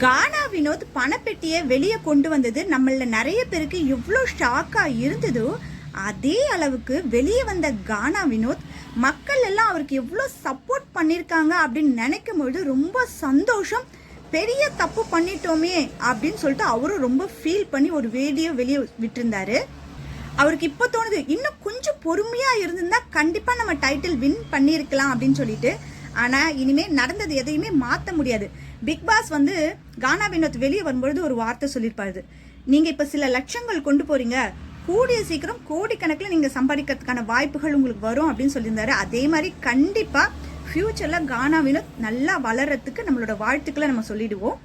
கானா வினோத் பணப்பெட்டியை வெளியே கொண்டு வந்தது நம்மள நிறைய பேருக்கு எவ்வளோ ஷாக்கா இருந்ததோ அதே அளவுக்கு வெளியே வந்த கானா வினோத் மக்கள் எல்லாம் அவருக்கு எவ்வளோ சப்போர்ட் பண்ணியிருக்காங்க அப்படின்னு நினைக்கும் பொழுது ரொம்ப சந்தோஷம். பெரிய தப்பு பண்ணிட்டோமே அப்படின்னு சொல்லிட்டு அவரும் ரொம்ப ஃபீல் பண்ணி ஒரு வீடியோ வெளியே விட்டுருந்தாரு. அவருக்கு இப்போ தோணுது இன்னும் கொஞ்சம் பொறுமையாக இருந்திருந்தா கண்டிப்பாக நம்ம டைட்டில் வின் பண்ணியிருக்கலாம் அப்படின்னு சொல்லிட்டு. ஆனால் இனிமேல் நடந்தது எதையுமே மாற்ற முடியாது. பிக் பாஸ் வந்து கானா வினோத் வெளியே வரும்பொழுது ஒரு வார்த்தை சொல்லியிருப்பாரு, நீங்கள் இப்போ சில லட்சங்கள் கொண்டு போறீங்க, கூடிய சீக்கிரம் கோடிக்கணக்கில் நீங்கள் சம்பாதிக்கிறதுக்கான வாய்ப்புகள் உங்களுக்கு வரும் அப்படின்னு சொல்லியிருந்தாரு. அதே மாதிரி கண்டிப்பாக ஃப்யூச்சரில் கானா வினோத் நல்லா வளர்றதுக்கு நம்மளோட வாழ்த்துக்களை நம்ம சொல்லிடுவோம்.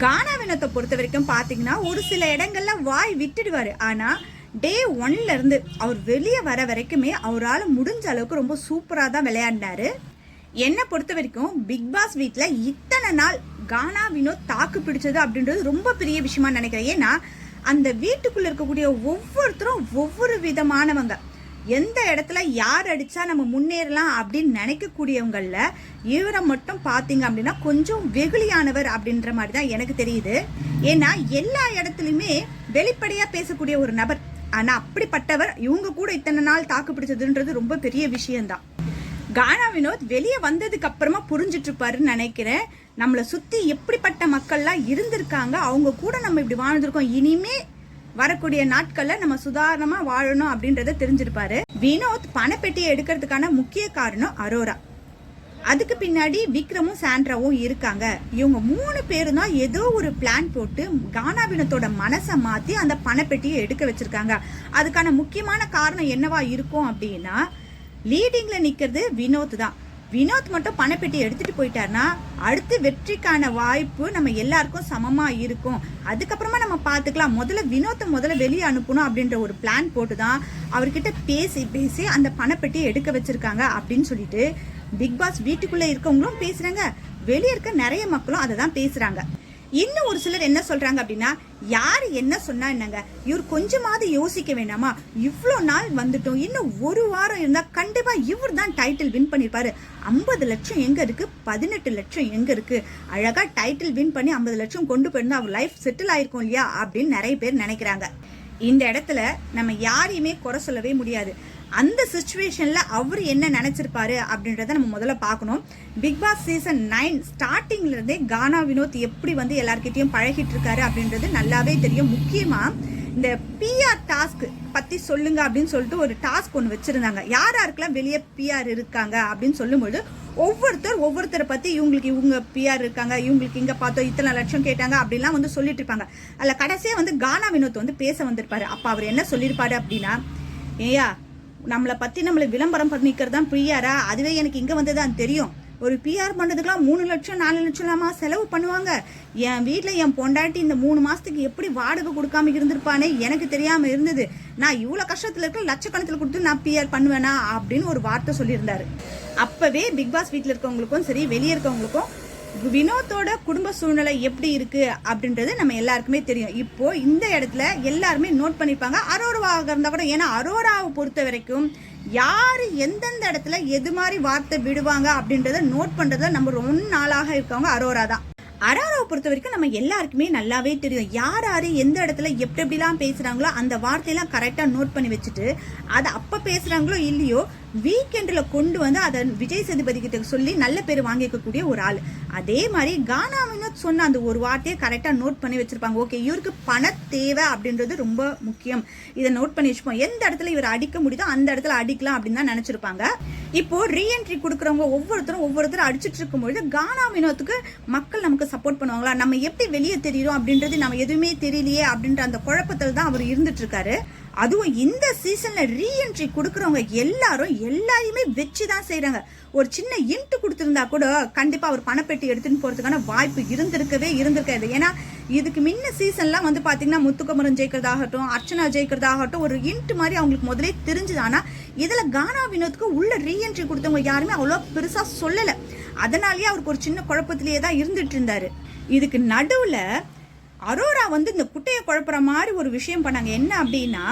கானா வினோத்தை பொறுத்த வரைக்கும் பார்த்தீங்கன்னா ஒரு சில இடங்கள்ல வாய் விட்டுடுவார். ஆனால் டே 1ல இருந்து அவர் வெளியே வர வரைக்குமே அவரால் முடிஞ்ச அளவுக்கு ரொம்ப சூப்பராக தான் விளையாடினாரு. என்னை பொறுத்த வரைக்கும் பிக் பாஸ் வீட்டில் இத்தனை நாள் கானா வினோத் தாக்கு பிடிச்சது அப்படின்றது ரொம்ப பெரிய விஷயமா நினைக்கிறேன். ஏன்னா அந்த வீட்டுக்குள்ள இருக்கக்கூடிய ஒவ்வொருத்தரும் ஒவ்வொரு விதமானவங்க. எந்த இடத்துல யார் அடிச்சா நம்ம முன்னேறலாம் அப்படின்னு நினைக்கக்கூடியவங்கள இவரை மட்டும் பார்த்தீங்க அப்படின்னா கொஞ்சம் வெகுளியானவர் அப்படின்ற மாதிரி தான் எனக்கு தெரியுது. ஏன்னா எல்லா இடத்துலையுமே வெளிப்படையா பேசக்கூடிய ஒரு நபர். ஆனா அப்படிப்பட்டவர் இவங்க கூட இத்தனை நாள் தாக்கு பிடிச்சதுன்றது ரொம்ப பெரிய விஷயம்தான். கானா வினோத் வெளியே வந்ததுக்கு அப்புறமா புரிஞ்சிட்டு இருப்பாருன்னு நினைக்கிறேன். நம்மளை சுத்தி எப்படிப்பட்ட மக்கள்லாம் இருந்திருக்காங்க, அவங்க கூட நம்ம இப்படி வாழ்ந்திருக்கோம், இனிமே வரக்கூடிய நாட்கள்ல நம்ம சுதாரணமா வாழணும் அப்படின்றத தெரிஞ்சிருப்பாரு. வினோத் பணப்பெட்டியை எடுக்கிறதுக்கான முக்கிய காரணம் அரோரா. அதுக்கு பின்னாடி விக்ரமும் சாண்ட்ராவும் இருக்காங்க. இவங்க 3 பேரும் தான் ஏதோ ஒரு பிளான் போட்டு கானா வினோத்தோட மனசை மாத்தி அந்த பணப்பெட்டியை எடுக்க வச்சிருக்காங்க. அதுக்கான முக்கியமான காரணம் என்னவா இருக்கும் அப்படின்னா, லீடிங்ல நிக்கிறது வினோத் தான். வினோத் மட்டும் பணப்பெட்டி எடுத்துட்டு போயிட்டாருன்னா அடுத்து வெற்றிக்கான வாய்ப்பு நம்ம எல்லாருக்கும் சமமா இருக்கும். அதுக்கப்புறமா நம்ம பார்த்துக்கலாம். முதல்ல வெளியே அனுப்பணும் அப்படின்ற ஒரு பிளான் போட்டு தான் அவர்கிட்ட பேசி அந்த பணப்பெட்டியை எடுக்க வச்சிருக்காங்க அப்படின்னு சொல்லிட்டு பிக் பாஸ் வீட்டுக்குள்ள இருக்கவங்களும் பேசுறாங்க, வெளியே இருக்க நிறைய மக்களும் அதை தான் பேசுறாங்க. இன்னும் ஒரு சிலர் என்ன சொல்றாங்க அப்படின்னா, யாரு என்ன சொன்னா என்னங்க, இவர் கொஞ்சமாவது யோசிக்க வேண்டாமா, இவ்வளோ நாள் வந்துட்டோம், இன்னும் ஒரு வாரம் இருந்தா கண்டிப்பா இவர் தான் டைட்டில் வின் பண்ணிருப்பாரு. 50 லட்சம் எங்க இருக்கு, 18 லட்சம் எங்க இருக்கு, அழகா டைட்டில் வின் பண்ணி 50 லட்சம் கொண்டு போயிருந்தா அவர் லைஃப் செட்டில் ஆயிருக்கும் இல்லையா அப்படின்னு நிறைய பேர் நினைக்கிறாங்க. இந்த இடத்துல நம்ம யாரையுமே குறை சொல்லவே முடியாது. அந்த சிச்சுவேஷன்ல அவர் என்ன நினைச்சிருப்பாரு அப்படின்றத நம்ம முதல்ல பார்க்கணும். பிக் பாஸ் சீசன் 9 ஸ்டார்டிங்ல இருந்தே கானா வினோத் எப்படி வந்து எல்லார்கிட்டையும் பழகிட்டு இருக்காரு அப்படின்றது நல்லாவே தெரியும். முக்கியமா இந்த பிஆர் டாஸ்க் பத்தி சொல்லுங்க அப்படின்னு சொல்லிட்டு ஒரு டாஸ்க் ஒன்று வச்சிருந்தாங்க. யாருக்கெல்லாம் வெளியே பிஆர் இருக்காங்க அப்படின்னு சொல்லும்போது ஒவ்வொருத்தரை பத்தி இவங்க பிஆர் இருக்காங்க, இவங்களுக்கு இங்க பார்த்தோம் இத்தனை லட்சம் கேட்டாங்க அப்படின்லாம் வந்து சொல்லிட்டு இருப்பாங்க. அதுல கடைசியா வந்து கானா வினோத் வந்து பேச வந்திருப்பாரு. அப்ப அவர் என்ன சொல்லியிருப்பாரு அப்படின்னா, ஏயா நம்மளை பத்தி நம்மளை விளம்பரம் பண்ணிக்கிறது தான் பிஆரா, அதுவே எனக்கு இங்க வந்துதான் தெரியும். ஒரு பிஆர் பண்றதுக்கெல்லாம் 3 லட்சம் 4 லட்சம் செலவு பண்ணுவாங்க. என் வீட்டில் என் பொண்டாட்டி இந்த 3 மாசத்துக்கு எப்படி வாடகை கொடுக்காம இருந்திருப்பானே எனக்கு தெரியாம இருந்தது. நான் இவ்வளவு கஷ்டத்துல இருக்க லட்சக்கணக்கில் கொடுத்து நான் பிஆர் பண்ணுவேனா அப்படின்னு ஒரு வார்த்தை சொல்லியிருந்தாரு. அப்பவே பிக் பாஸ் வீட்டில் இருக்கவங்களுக்கும் சரி வெளியே இருக்கவங்களுக்கும் வினோத்தோட குடும்ப சூழ்நிலை எப்படி இருக்கு அப்படின்றது நம்ம எல்லாருக்குமே தெரியும். இப்போ இந்த இடத்துல எல்லாருமே நோட் பண்ணிருப்பாங்க, அரோராவாக இருந்தா கூட. ஏன்னா அரோராவை பொறுத்த வரைக்கும் யாரு எந்தெந்த இடத்துல எது மாதிரி வார்த்தை விடுவாங்க அப்படின்றத நோட் பண்றதுல நம்ம ரொம்ப நாளாக இருக்கவங்க அரோரா தான். அரோராவை பொறுத்த வரைக்கும் நம்ம எல்லாருக்குமே நல்லாவே தெரியும் யாரு எந்த இடத்துல எப்படிலாம் பேசுறாங்களோ அந்த வார்த்தையெல்லாம் கரெக்டா நோட் பண்ணி வச்சுட்டு அதை அப்ப பேசுறாங்களோ இல்லையோ வீக்கெண்ட்ல கொண்டு வந்து அதை விஜய் சேதுபதி கிட்ட சொல்லி நல்ல பேர் வாங்கிக்கக்கூடிய ஒரு ஆள். அதே மாதிரி கானா வினோத் சொன்ன அந்த ஒரு வார்த்தையை கரெக்டா நோட் பண்ணி வச்சிருப்பாங்க. ஓகே, இவருக்கு பண தேவை அப்படின்றது ரொம்ப முக்கியம், இதை நோட் பண்ணி வச்சுப்போம், எந்த இடத்துல இவர் அடிக்க முடியுதோ அந்த இடத்துல அடிக்கலாம் அப்படின்னு தான் நினைச்சிருப்பாங்க. இப்போ ரீஎன்ட்ரி கொடுக்குறவங்க ஒவ்வொருத்தரும் அடிச்சுட்டு இருக்கும்பொழுது கானா வினோத்துக்கு மக்கள் நமக்கு சப்போர்ட் பண்ணுவாங்களா, நம்ம எப்படி வெளியே தெரியும் அப்படின்றது நம்ம எதுவுமே தெரியலையே அப்படின்ற அந்த குழப்பத்தில் தான் அவர் இருந்துட்டு இருக்காரு. அதுவும் இந்த சீசன்ல ரீஎன்ட்ரி கொடுக்கறவங்க எல்லாரையுமே வச்சுதான் செய்யறாங்க. ஒரு சின்ன இன்ட்டு கொடுத்திருந்தா கூட கண்டிப்பா அவர் பணப்பெட்டி எடுத்துட்டு போறதுக்கான வாய்ப்பு இருந்திருக்காது. ஏன்னா இதுக்கு முன்ன சீசன்லாம் வந்து பாத்தீங்கன்னா முத்துக்குமரன் ஜெயிக்கிறதாகட்டும், அர்ச்சனா ஜெயிக்கிறதாகட்டும் ஒரு இன்ட்டு மாதிரி அவங்களுக்கு முதலே தெரிஞ்சுது. ஆனா இதுல கானா வினோத்துக்கு உள்ள ரீஎன்ட்ரி கொடுத்தவங்க யாருமே அவ்வளவு பெருசா சொல்லல. அதனாலயே அவருக்கு ஒரு சின்ன குழப்பத்திலேயே தான் இருந்துட்டு இருந்தாரு. இதுக்கு நடுவுல அரோரா வந்து இந்த குட்டையை குழப்புற மாதிரி ஒரு விஷயம் பண்ணாங்க. என்ன அப்படின்னா,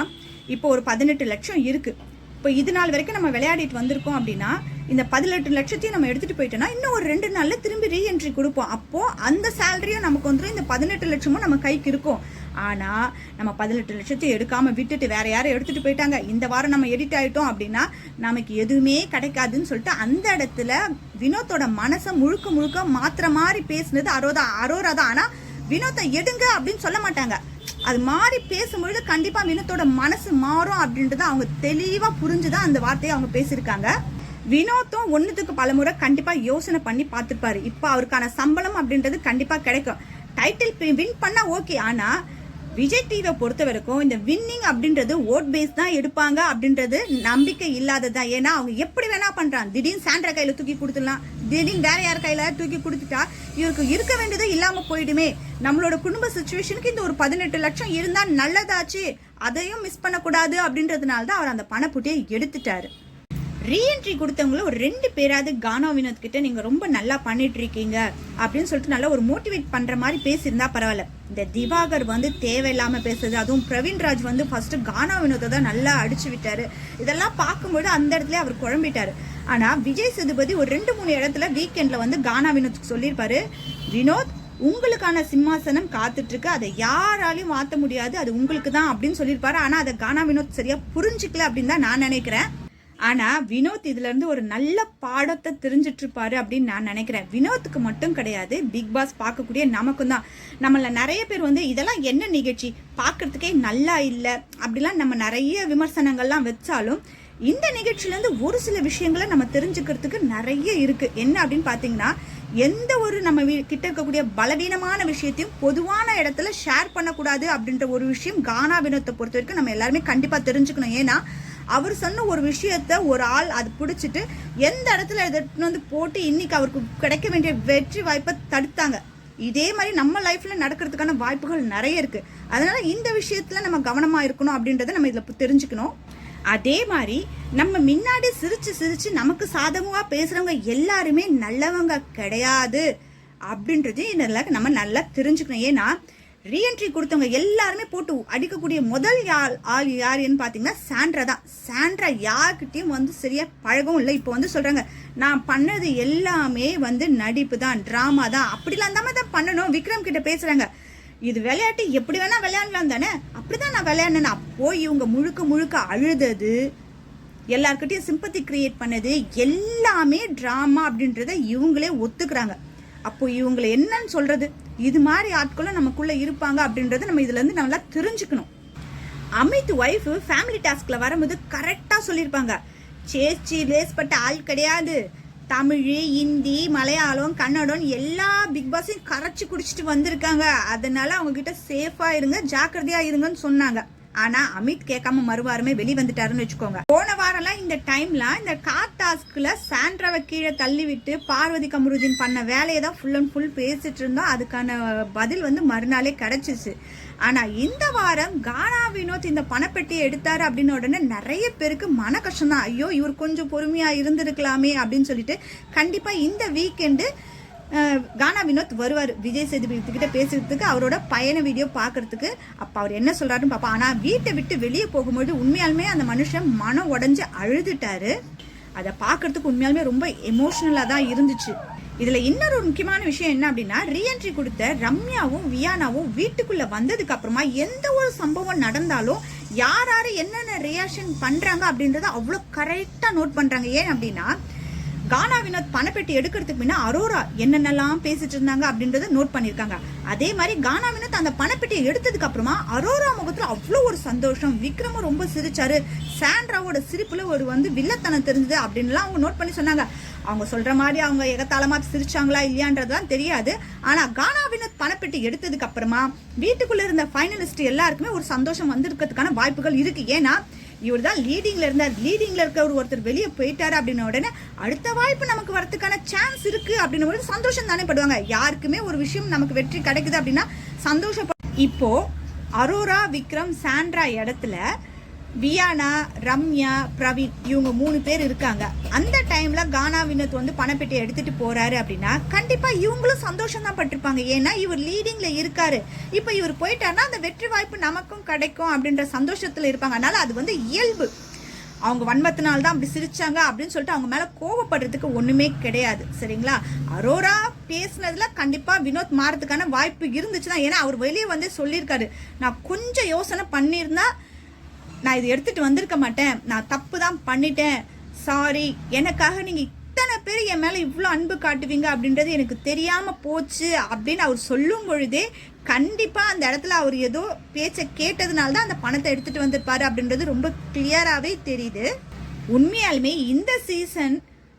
இப்போ ஒரு 18 லட்சம் இருக்கு. இப்போ இது நாள் வரைக்கும் நம்ம விளையாடிட்டு வந்திருக்கோம் அப்படின்னா இந்த 18 லட்சத்தையும் நம்ம எடுத்துட்டு போயிட்டோம்னா இன்னும் ஒரு 2 நாள்ல திரும்பி ரீஎன்ட்ரி கொடுப்போம். அப்போ அந்த சேலரியும் நமக்கு வந்துடும், இந்த 18 லட்சமும் நம்ம கைக்கு இருக்கும். ஆனா நம்ம 18 லட்சத்தையும் எடுக்காம விட்டுட்டு வேற யாரும் எடுத்துட்டு போயிட்டாங்க, இந்த வாரம் நம்ம எடிட் ஆயிட்டோம் அப்படின்னா நமக்கு எதுவுமே கிடைக்காதுன்னு சொல்லிட்டு அந்த இடத்துல வினோத்தோட மனசை முழுக்க முழுக்க மாத்திர மாதிரி பேசுனது அரோரா தான். ஆனா வினோத்தை எடுங்க அப்படின்னு சொல்ல மாட்டாங்க. அது மாதிரி பேசும்பொழுது கண்டிப்பா வினோத்தோட மனசு மாறும் அப்படின்றத அவங்க தெளிவா புரிஞ்சுதான் அந்த வார்த்தையை அவங்க பேசியிருக்காங்க. வினோத்தும் ஒன்னுத்துக்கு பல முறை கண்டிப்பா யோசனை பண்ணி பார்த்துப்பாரு. இப்ப அவருக்கான சம்பளம் அப்படின்றது கண்டிப்பா கிடைக்கும். டைட்டில் வின் பண்ணா ஓகே. ஆனா விஜய் டிவியை பொறுத்த வரைக்கும் இந்த வின்னிங் அப்படின்றது ஓட் பேஸ் தான் எடுப்பாங்க அப்படின்றது நம்பிக்கை இல்லாததான். ஏன்னா அவங்க எப்படி வேணா பண்றாங்க. திடீர்னு சாண்ட்ரா கையில தூக்கி கொடுத்துடலாம், திடீர்னு வேற யார் கையில தூக்கி கொடுத்துட்டா இவருக்கு இருக்க வேண்டியது இல்லாம போயிடுமே. நம்மளோட குடும்ப சிச்சுவேஷனுக்கு இந்த ஒரு 18 லட்சம் இருந்தா நல்லதாச்சு, அதையும் மிஸ் பண்ணக்கூடாது அப்படின்றதுனால தான் அவர் அந்த பணப்புட்டியை எடுத்துட்டாரு. ரீஎன்ட்ரி கொடுத்தவங்கள ஒரு 2 பேராவது கானா வினோத் கிட்ட நீங்க ரொம்ப நல்லா பண்ணிட்டு இருக்கீங்க அப்படின்னு சொல்லிட்டு நல்லா ஒரு மோட்டிவேட் பண்ற மாதிரி பேசியிருந்தா பரவாயில்ல. இந்த திவாகர் வந்து தேவையில்லாம பேசுறது, அதுவும் பிரவீன்ராஜ் வந்து ஃபர்ஸ்ட் கானா வினோத்தை தான் நல்லா அடிச்சு விட்டாரு. இதெல்லாம் பார்க்கும்போது அந்த இடத்துல அவர் குழம்பிட்டாரு. ஆனா விஜய் சேதுபதி ஒரு 2-3 இடத்துல வீக்கெண்ட்ல வந்து கானா வினோத்துக்கு சொல்லியிருப்பாரு, வினோத் உங்களுக்கான சிம்மாசனம் காத்துட்டு இருக்கு, அதை யாராலையும் மாற்ற முடியாது, அது உங்களுக்கு தான் அப்படின்னு சொல்லியிருப்பாரு. ஆனா அதை கானா வினோத் சரியா புரிஞ்சுக்கல அப்படின்னு தான் நான் நினைக்கிறேன். ஆனா வினோத் இதுல இருந்து ஒரு நல்ல பாடத்தை தெரிஞ்சிட்டு இருப்பாரு அப்படின்னு நான் நினைக்கிறேன். வினோத்துக்கு மட்டும் கிடையாது, பிக் பாஸ் பார்க்கக்கூடிய நமக்கும் தான். நம்மள நிறைய பேர் வந்து இதெல்லாம் என்ன நிகழ்ச்சி, பார்க்கறதுக்கே நல்லா இல்லை அப்படிலாம் நம்ம நிறைய விமர்சனங்கள்லாம் வச்சாலும் இந்த நிகழ்ச்சியில இருந்து ஒரு சில விஷயங்களை நம்ம தெரிஞ்சுக்கிறதுக்கு நிறைய இருக்கு. என்ன அப்படின்னு பாத்தீங்கன்னா, எந்த ஒரு நம்ம கிட்ட இருக்கக்கூடிய பலவீனமான விஷயத்தையும் பொதுவான இடத்துல ஷேர் பண்ணக்கூடாது அப்படின்ற ஒரு விஷயம் கானா வினோத்தை பொறுத்த வரைக்கும் நம்ம எல்லாருமே கண்டிப்பா தெரிஞ்சுக்கணும். ஏன்னா அவர் சொன்ன ஒரு விஷயத்த ஒரு ஆள் அது பிடிச்சிட்டு எந்த இடத்துல எடுத்துன்னு வந்து போட்டு இன்னைக்கு அவருக்கு கிடைக்க வேண்டிய வெற்றி வாய்ப்பை தடுத்தாங்க. இதே மாதிரி நம்ம லைஃப்ல நடக்கிறதுக்கான வாய்ப்புகள் நிறைய இருக்கு. அதனால இந்த விஷயத்துல நம்ம கவனமா இருக்கணும் அப்படின்றத நம்ம இதுல தெரிஞ்சுக்கணும். அதே மாதிரி நம்ம முன்னாடி சிரிச்சு சிரிச்சு நமக்கு சாதகமா பேசுறவங்க எல்லாருமே நல்லவங்க கிடையாது அப்படின்றது இதெல்லாம் நம்ம நல்லா தெரிஞ்சுக்கணும். ஏன்னா ரீஎன்ட்ரி கொடுத்தவங்க எல்லாருமே போட்டு அடிக்கக்கூடிய முதல் ஆள் யாருன்னு பாத்தீங்கன்னா சாண்ட்ரா தான். சாண்ட்ரா யார்கிட்டயும் வந்து சரியா பழகவும் இல்லை. இப்போ வந்து சொல்றாங்க நான் பண்ணது எல்லாமே வந்து நடிப்பு தான், டிராமா தான், அப்படிலாம் தான் பண்ணணும். விக்ரம் கிட்ட பேசுறாங்க, இது விளையாட்டு எப்படி வேணா விளையாடலாம் தானே, அப்படிதான் நான் விளையாடினேன். அப்போ இவங்க முழுக்க முழுக்க அழுதது, எல்லார்கிட்டையும் சிம்பத்தி கிரியேட் பண்ணது எல்லாமே டிராமா அப்படின்றத இவங்களே ஒத்துக்கிறாங்க. அப்போ இவங்களை என்னன்னு சொல்றது, இது மாதிரி ஆட்களும் நமக்குள்ள இருப்பாங்க அப்படின்றத நம்ம இதுல இருந்து நல்லா தெரிஞ்சுக்கணும். அமித் ஒய்ஃப் ஃபேமிலி டாஸ்க்ல வரும்போது கரெக்டா சொல்லியிருப்பாங்க, சேச்சி லேஸ்பட்ட ஆள் கிடையாது, தமிழ், ஹிந்தி, மலையாளம், கன்னடம் எல்லா பிக் பாஸையும் கரைச்சி குடிச்சிட்டு வந்திருக்காங்க, அதனால அவங்க கிட்ட சேஃபா இருங்க, ஜாக்கிரதையா இருங்கன்னு சொன்னாங்க. ஆனா அமித் கேட்காம மறுவாரமே வெளி வந்துட்டாருன்னு வச்சுக்கோங்க. போன வாரம்லாம் இந்த டைம்ல இந்த கார் டாஸ்க்ல சாண்ட்ராவை கீழே தள்ளி விட்டு பார்வதி கமருதீன் பண்ண வேலையை தான் ஃபுல் அண்ட் ஃபுல் பேசிட்டு இருந்தோம். அதுக்கான பதில் வந்து மறுநாளே கிடைச்சிச்சு. ஆனா இந்த வாரம் கானா வினோத் இந்த பணப்பெட்டியை எடுத்தாரு அப்படின்னு உடனே நிறைய பேருக்கு மன கஷ்டம் தான். ஐயோ இவர் கொஞ்சம் பொறுமையா இருந்திருக்கலாமே அப்படின்னு சொல்லிட்டு கண்டிப்பா இந்த வீக்கெண்டு கானா வினோத் வருவார் விஜய் சேதுபதி கிட்ட பேசுறதுக்கு, அவரோட பயண வீடியோ பார்க்கறதுக்கு. அப்போ அவர் என்ன சொல்றாருன்னு பார்ப்போம். ஆனால் வீட்டை விட்டு வெளியே போகும்போது உண்மையாலுமே அந்த மனுஷன் மனம் உடஞ்சி அழுதுட்டாரு. அதை பார்க்கறதுக்கு உண்மையாலுமே ரொம்ப எமோஷனலாக தான் இருந்துச்சு. இதில் இன்னொரு முக்கியமான விஷயம் என்ன அப்படின்னா, ரீஎன்ட்ரி கொடுத்த ரம்யாவும் வியானாவும் வீட்டுக்குள்ளே வந்ததுக்கு அப்புறமா எந்த ஒரு சம்பவம் நடந்தாலும் யார் யார் என்னென்ன ரியாக்ஷன் பண்ணுறாங்க அப்படின்றத அவ்வளோ கரெக்டாக நோட் பண்ணுறாங்க. ஏன் அப்படின்னா கானா வினோத் பணப்பெட்டி எடுக்கிறதுக்கு முன்னா அரோரா என்னென்னலாம் பேசிட்டு இருந்தாங்க அப்படின்றத நோட் பண்ணியிருக்காங்க. அதே மாதிரி கானா வினோத் அந்த பணப்பெட்டியை எடுத்ததுக்கு அப்புறமா அரோரா முகத்துல அவ்வளோ ஒரு சந்தோஷம், விக்ரமும் ரொம்ப சிரிச்சாரு, சாண்ட்ராவோட சிரிப்புல ஒரு வந்து வில்லத்தனம் தெரிஞ்சது அப்படின்லாம் அவங்க நோட் பண்ணி சொன்னாங்க. அவங்க சொல்ற மாதிரி அவங்க எகத்தாளமா சிரிச்சாங்களா இல்லையான்றதுலாம் தெரியாது. ஆனா கானா வினோத் பணப்பெட்டி எடுத்ததுக்கு அப்புறமா வீட்டுக்குள்ள இருந்த ஃபைனலிஸ்ட் எல்லாருக்குமே ஒரு சந்தோஷம் வந்திருக்கிறதுக்கான வாய்ப்புகள் இருக்கு. ஏன்னா இவர் தான் லீடிங்ல இருந்தார், லீடிங்ல இருக்க ஒருத்தர் வெளியே போயிட்டாரு அப்படின்ன உடனே அடுத்த வாய்ப்பு நமக்கு வரதுக்கான சான்ஸ் இருக்கு அப்படின்னு சந்தோஷம் தானே படுவாங்க. யாருக்குமே ஒரு விஷயம் நமக்கு வெற்றி கிடைக்குது அப்படின்னா சந்தோஷப்பட. இப்போ அரோரா, விக்ரம், சாண்ட்ரா இடத்துல வியானா, ரம்யா, பிரவீன் இவங்க 3 பேர் இருக்காங்க. அந்த டைம்ல கானா வினோத் வந்து பணப்பெட்டி எடுத்துட்டு போறாரு அப்படின்னா கண்டிப்பா இவங்களும் சந்தோஷம் தான் பட்டிருப்பாங்க. ஏன்னா இவர் லீடிங்ல இருக்காரு, இப்ப இவர் போயிட்டாருன்னா அந்த வெற்றி வாய்ப்பு நமக்கும் கிடைக்கும் அப்படின்ற சந்தோஷத்துல இருப்பாங்க. அதனால அது வந்து இயல்பு. அவங்க வன்மத்தினால தான் அப்படி சிரிச்சாங்க அப்படின்னு சொல்லிட்டு அவங்க மேலே கோவப்படுறதுக்கு ஒன்றுமே கிடையாது. சரிங்களா? அரோரா பேசுனதுல கண்டிப்பாக வினோத் மாறதுக்கான வாய்ப்பு இருந்துச்சு தான். ஏன்னா அவர் வெளியே வந்து சொல்லியிருக்காரு, நான் கொஞ்சம் யோசனை பண்ணியிருந்தா நான் இது எடுத்துகிட்டு வந்திருக்க மாட்டேன், நான் தப்பு தான் பண்ணிட்டேன், சாரி, எனக்காக நீங்கள் இத்தனை பேர் என் மேலே இவ்வளோ அன்பு காட்டுவீங்க அப்படின்றது எனக்கு தெரியாமல் போச்சு அப்படின்னு அவர் சொல்லும் பொழுதே கண்டிப்பாக அந்த இடத்துல அவர் ஏதோ பேச்சை கேட்டதுனால தான் அந்த பணத்தை எடுத்துகிட்டு வந்திருப்பாரு அப்படின்றது ரொம்ப கிளியராகவே தெரியுது. உண்மையாலுமே இந்த சீசன்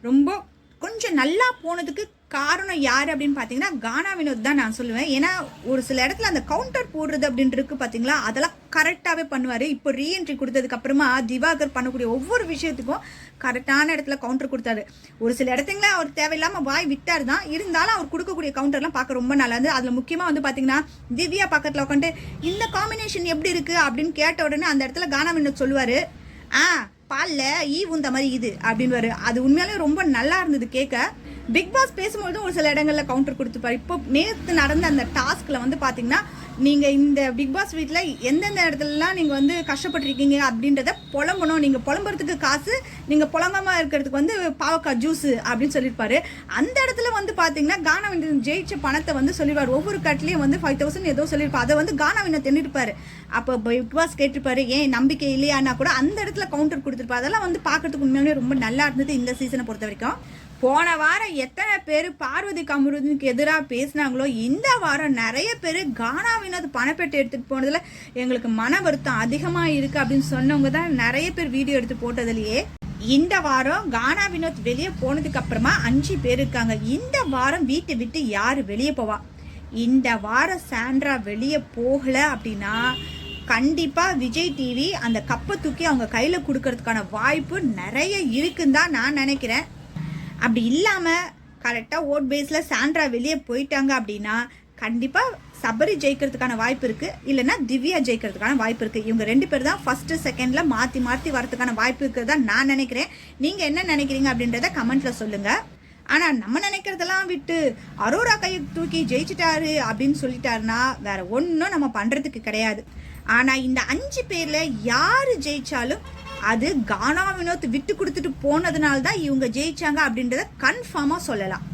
ரொம்ப கொஞ்சம் நல்லா போனதுக்கு காரணம் யார் அப்படின்னு பார்த்தீங்கன்னா கானா வினோத் தான் நான் சொல்லுவேன். ஏன்னா ஒரு சில இடத்துல அந்த கவுண்டர் போடுறது அப்படின்றது பார்த்தீங்களா, அதெல்லாம் கரெக்டாகவே பண்ணுவார். இப்போ ரீஎன்ட்ரி கொடுத்ததுக்கு அப்புறமா திவாகர் பண்ணக்கூடிய ஒவ்வொரு விஷயத்துக்கும் கரெக்டான இடத்துல கவுண்டர் கொடுத்தாரு. ஒரு சில இடத்துங்கள அவர் தேவையில்லாமல் வாய் விட்டார் தான், இருந்தாலும் அவர் கொடுக்கக்கூடிய கவுண்டர்லாம் பார்க்க ரொம்ப நல்லா இருந்து. அதில் முக்கியமாக வந்து பார்த்தீங்கன்னா திவ்யா பக்கத்தில் உட்காந்து இந்த காம்பினேஷன் எப்படி இருக்குது அப்படின்னு கேட்ட உடனே அந்த இடத்துல கானா வினோத் சொல்லுவார், பாலில் ஈ உந்த மாதிரி இது அப்படின்னு. அது உண்மையாலே ரொம்ப நல்லா இருந்தது கேட்க. பிக் பாஸ் பேசும்போதும் ஒரு சில இடங்களில் கவுண்டர் கொடுத்துப்பாரு. இப்போ நேற்று நடந்த அந்த டாஸ்கில் வந்து பார்த்தீங்கன்னா நீங்கள் இந்த பிக் பாஸ் வீட்டில் எந்தெந்த இடத்துலலாம் நீங்கள் வந்து கஷ்டப்பட்டுருக்கீங்க அப்படின்றத புலம்பணும், நீங்கள் புலம்புறதுக்கு காசு, நீங்கள் புலங்காமல் இருக்கிறதுக்கு வந்து பாவக்காய் ஜூஸு அப்படின்னு சொல்லியிருப்பாரு. அந்த இடத்துல வந்து பார்த்தீங்கன்னா கானா வினோத் ஜெயிச்ச பணத்தை வந்து சொல்லிடுவார். ஒவ்வொரு கட்லேயும் வந்து 5000 ஏதோ சொல்லியிருப்பார். அதை வந்து கானா வினோத் தின்னுருப்பாரு. அப்போ பிக் பாஸ் கேட்டிருப்பாரு, ஏன் நம்பிக்கை இல்லையானா கூட அந்த இடத்துல கவுண்டர் கொடுத்துருப்பாரு. அதெல்லாம் வந்து பார்க்கறதுக்கு உண்மையாலே ரொம்ப நல்லா இருந்தது இந்த சீசனை பொறுத்த வரைக்கும். போன வாரம் எத்தனை பேர் பார்வதி கமருதனுக்கு எதிராக பேசினாங்களோ, இந்த வாரம் நிறைய பேர் கானா வினோத் பணப்பெட்டி எடுத்துகிட்டு போனதில் எங்களுக்கு மன வருத்தம் அதிகமாக இருக்குது அப்படின்னு சொன்னவங்க தான் நிறைய பேர் வீடியோ எடுத்து போட்டதுலையே. இந்த வாரம் கானா வினோத் வெளியே போனதுக்கு அப்புறமா 5 பேர் இருக்காங்க. இந்த வாரம் வீட்டை விட்டு யார் வெளியே போவா? இந்த வாரம் சாண்ட்ரா வெளியே போகலை அப்படின்னா கண்டிப்பாக விஜய் டிவி அந்த கப்பை தூக்கி அவங்க கையில் கொடுக்கறதுக்கான வாய்ப்பு நிறைய இருக்குன்னு தான் நான் நினைக்கிறேன். அப்படி இல்லாமல் கரெக்டாக ஓட் பேஸில் சாண்ட்ரா வெளியே போயிட்டாங்க அப்படின்னா கண்டிப்பாக சபரி ஜெயிக்கிறதுக்கான வாய்ப்பு இருக்குது, இல்லைன்னா திவ்யா ஜெயிக்கிறதுக்கான வாய்ப்பு இருக்குது. இவங்க 2 பேர் தான் ஃபஸ்ட்டு செகண்டில் மாற்றி மாற்றி வரதுக்கான வாய்ப்பு இருக்கிறதா நான் நினைக்கிறேன். நீங்கள் என்ன நினைக்கிறீங்க அப்படின்றத கமெண்ட்டில் சொல்லுங்கள். ஆனால் நம்ம நினைக்கிறதெல்லாம் விட்டு அரோரா கையை தூக்கி ஜெயிச்சிட்டாரு அப்படின்னு சொல்லிட்டாருன்னா வேறு ஒன்றும் நம்ம பண்ணுறதுக்கு கிடையாது. ஆனால் இந்த 5 பேரில் யார் ஜெயித்தாலும் அது கானா வினோத் விட்டு கொடுத்துட்டு போனதுனால தான் இவங்க ஜெயிச்சாங்க அப்படின்றத கன்ஃபார்மாக சொல்லலாம்.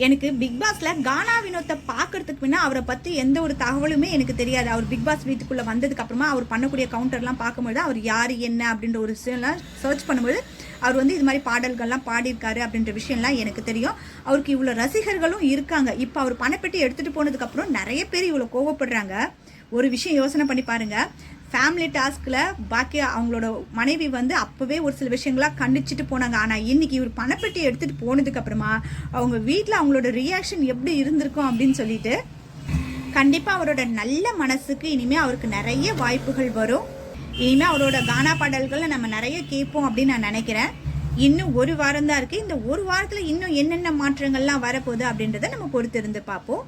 எனக்கு பிக் பாஸில் கானா வினோத்தை பார்க்கறதுக்கு முன்னே அவரை பற்றி எந்த ஒரு தகவலுமே எனக்கு தெரியாது. அவர் பிக் பாஸ் வீட்டுக்குள்ளே வந்ததுக்கு அப்புறமா அவர் பண்ணக்கூடிய கவுண்டர்லாம் பார்க்கும்போது அவர் யார் என்ன அப்படின்ற ஒரு விஷயம்லாம் சர்ச் பண்ணும்போது அவர் வந்து இது மாதிரி பாடல்கள்லாம் பாடியிருக்காரு அப்படின்ற விஷயம்லாம் எனக்கு தெரியும். அவருக்கு இவ்வளோ ரசிகர்களும் இருக்காங்க. இப்போ அவர் பணப்பெட்டி எடுத்துகிட்டு போனதுக்கப்புறம் நிறைய பேர் இவ்வளோ கோவப்படுறாங்க. ஒரு விஷயம் யோசனை பண்ணி பாருங்கள், ஃபேமிலி டாஸ்கில் பாக்கி அவங்களோட மனைவி வந்து அப்போவே ஒரு சில விஷயங்களாக கண்டிச்சுட்டு போனாங்க. ஆனால் இன்றைக்கி இவர் பணப்பெட்டி எடுத்துகிட்டு போனதுக்கப்புறமா அவங்க வீட்டில் அவங்களோட ரியாக்ஷன் எப்படி இருந்திருக்கும் அப்படின்னு சொல்லிட்டு கண்டிப்பாக அவரோட நல்ல மனசுக்கு இனிமேல் அவருக்கு நிறைய வாய்ப்புகள் வரும். இனிமேல் அவரோட கானா பாடல்களை நம்ம நிறைய கேட்போம் அப்படின்னு நான் நினைக்கிறேன். இன்னும் ஒரு வாரம் தான் இருக்குது. இந்த ஒரு வாரத்தில் இன்னும் என்னென்ன மாற்றங்கள்லாம் வரப்போகுது அப்படின்றத நம்ம பொறுத்திருந்து பார்ப்போம்.